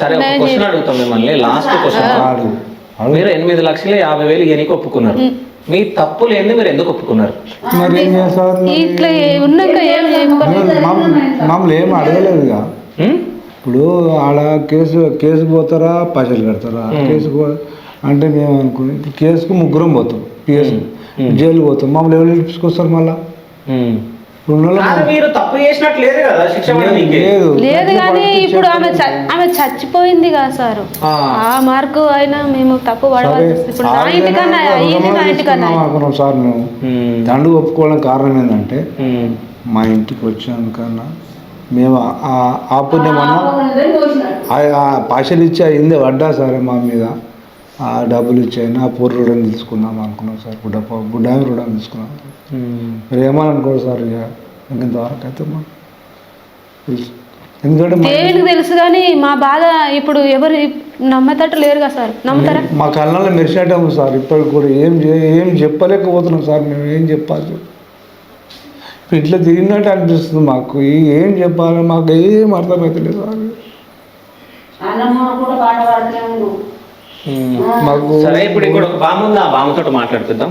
సరే ఒక క్వశ్చన్ అడుగుతాం మిమ్మల్ని, లాస్ట్ క్వశ్చన్. మీరు 8,50,000 ఇవ్వనీకి ఒప్పుకున్నారు. మీ తప్పులు ఏంది, మీరు ఎందుకు ఒప్పుకున్నారు? మరి ఏం చేస్తారు? ఇట్లా ఉన్నాక మమ్మల్ని ఏం అడగలేదుగా. ఇప్పుడు ఆడ కేసు పోతారా పైసలు కడతారా? కేసుకు అంటే మేము అనుకుని కేసుకు ముగ్గురం పోతాం, పిఎస్ జైలు పోతాం. మమ్మల్ని ఎవరు తీసుకొస్తారు మళ్ళా? మీరు తప్పు చేసినట్టు లేదు కదా, శిక్ష లేదు కానీ ఇప్పుడు ఆమె చచ్చిపోయింది కదా సార్, ఆ మార్కు అయినా మేము తప్పు పడవాలి. ఇప్పుడు నా ఇంటికన్నా అయ్యింది, నా ఇంటికన్నా అనుకున్నాం సార్. మేము దండు ఒప్పుకోవడం కారణం ఏంటంటే మా ఇంటికి వచ్చాకన్నా మేము ఆ పుణ్యమన్నా పైసలు ఇచ్చి అయింది పడ్డా సరే మా మీద, ఆ డబ్బులు ఇచ్చాయినా ఆ పూర్వ రుణం తీసుకుందాం అనుకున్నాం సార్. బుడ్డామి రుణం తీసుకున్నాం. మీరు ఏమని అనుకోరు సార్, ఇక ఇంతవరకు అయితే ఎందుకంటే దేవునికి తెలుసు కానీ మా బాధ ఇప్పుడు ఎవరు నమ్మతట్టు లేరు కదా సార్. నమ్ముతారా? మా కళ్ళల్లో మెరిసేటాము సార్. ఇప్పటికి కూడా ఏం చెప్పలేకపోతున్నాం సార్. మేము ఏం చెప్పాలి? ఇట్లా తిరిగినట్టు అనిపిస్తుంది మాకు. ఏం చెప్పాలి మాకు ఏం అర్థమవుతలేదు సార్. మాకు సరే ఇప్పుడు ఇక్కడ ఒక బామ్మ ఉంది, ఆ బామ్మతో మాట్లాడుకుందాం.